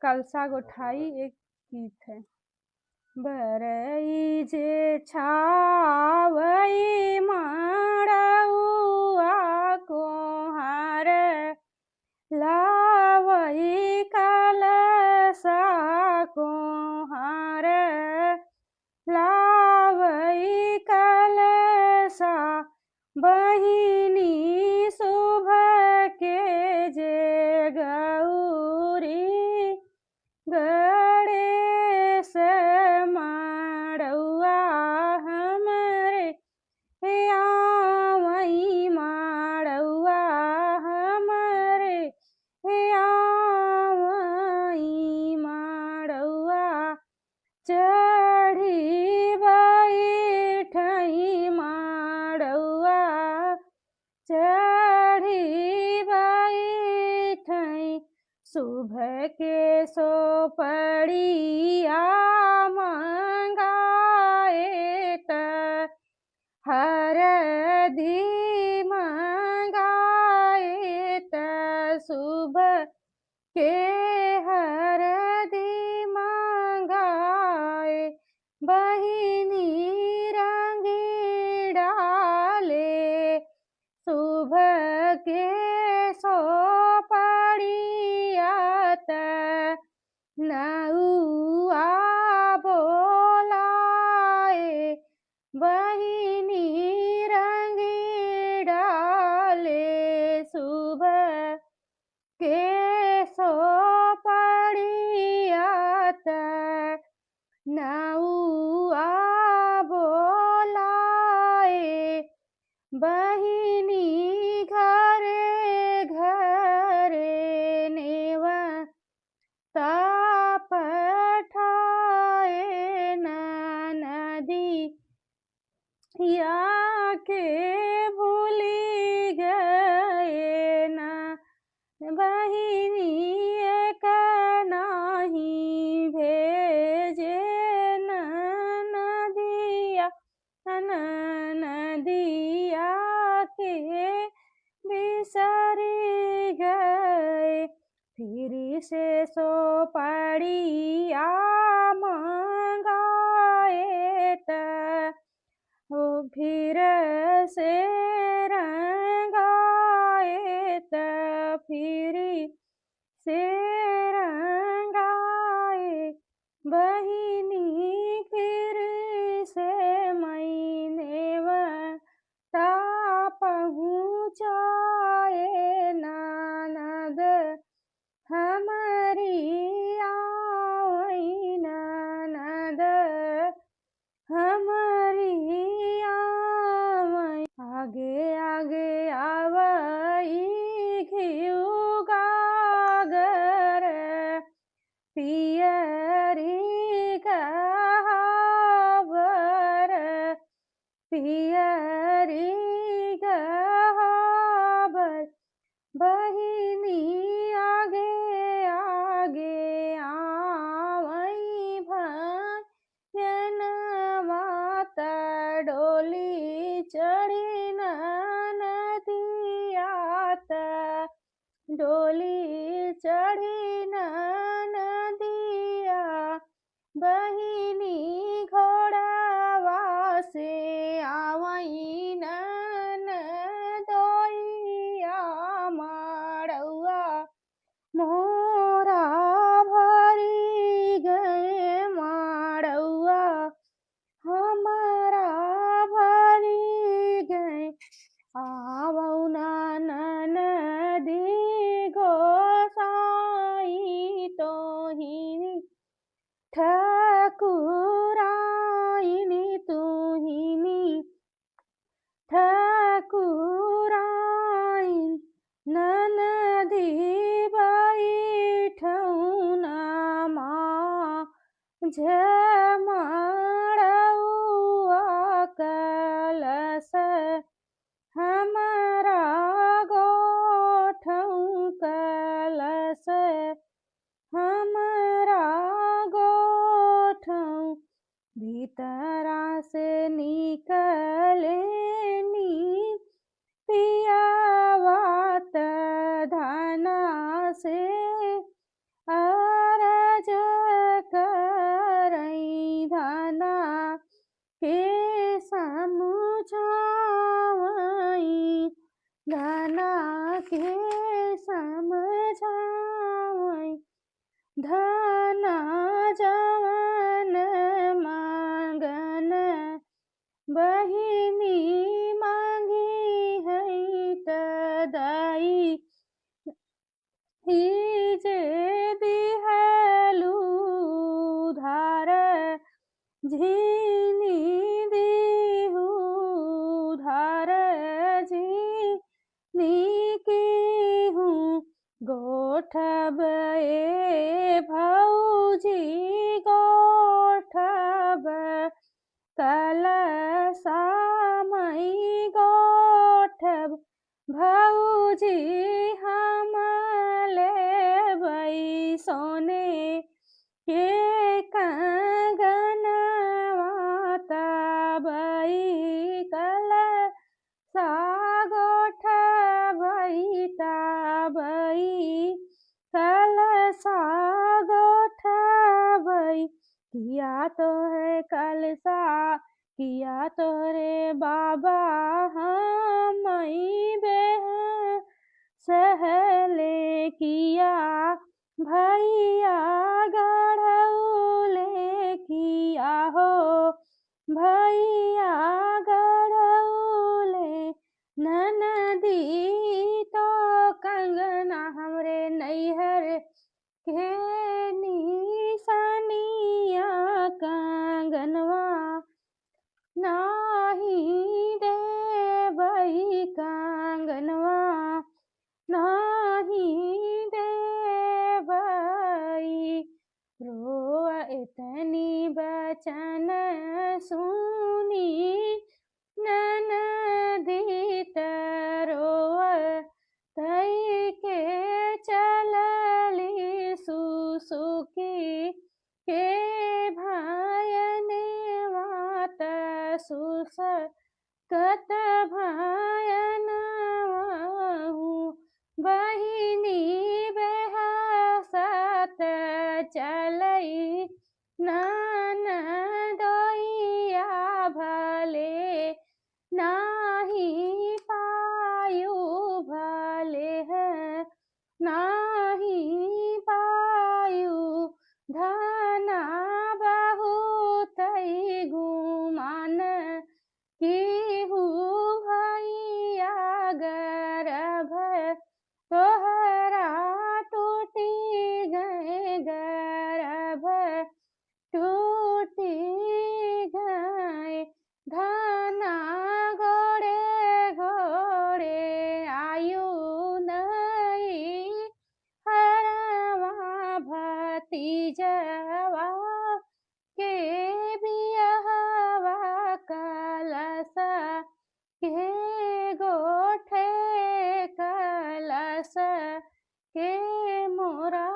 कलसा गोठाई एक गीत है। बरई जे छावई माड़उआ कोहार लावई कलसा कोहार लावई कलसा बहिनी शुभ के जे गौरी गणेश माड़उआ हमरे आवई माड़उआ हमरे आवई माड़उआ चढ़ी बैठई माड़उआ चढ़ी बैठई शुभ के सोपड़िया मंगाए त हरदी मंगाए त शुभ के हरदी मंगाए बहिनी रंगी डाले शुभ के सोपड़ियात नउआ बोलाए बहिनी रंगी डाले शुभ के सोपड़ियात नउआ बोलाए बहिनी घरे घरे नेवता पठाए नदी या के भूली गए ना बहिनी एक नाही भेजे नदिया नदिया के बिसरी गए फिर से सोपड़िया मंगाए त फिर से रंगाए त फिर से रंगाए बहिनी फिर से मैनेवता पहुँचाए ननद हमारी आवई ननद हमारी आवई आगे आगे आवई घिउ गागर पियरी गहावर पियरी गहावर बहिनी आगे आगे आवई भजन माता डोली चढ़ी नदियात डोली चढ़ी नदिया बहिनी घोड़वा से आवई ननदोइया माड़उआ मोरा भरी गए माड़उआ हमारा भरी गए आवऊ ननदी गोसाई तोहिनी ठाकुराइनी तुहिनी ठाकुराइन ननदी बैठौन माड़उआ कलश हमारा गोठौ कलश हमारा गोठौ भीतरा से निकले नी पियावात धना से धन जवन मांगन बहिनी मांगी है तदाई जे दिहलु धार झीनी दिहु धार झीनी की हूँ गोठब ए भौजी गोठब कलशामई गोठब भौजी हम लेबै सोने के कंगनवा तबै कलशा गोठबै तबै कलशा गोठबै किया तो है कलशा किया तोरे बाबा हमई बेह सहले किया भैया गढ़ौले किया हो भैया गढ़ौले ननदी तो कंगना हमरे नैहर के निशानिया कंगनवा नाही देबै कंगनवा नाही देबै रोआ इतनी बचन सुनी ननदी रोआ तई के चलली सुसुकी के भायने वात सुस कत भायन बहिनी बेहसत चलई ननदोइया भले नाही पायु भले है नाही पायु धना बहुत गुमान केहू भैया गर्भ तोहरा टूटी गए गर्भ टूटी गए धना घोड़े घोड़े आयु नहीं हरवा भतीजवा के बियहवा कलश के गोठे कलश के मोरा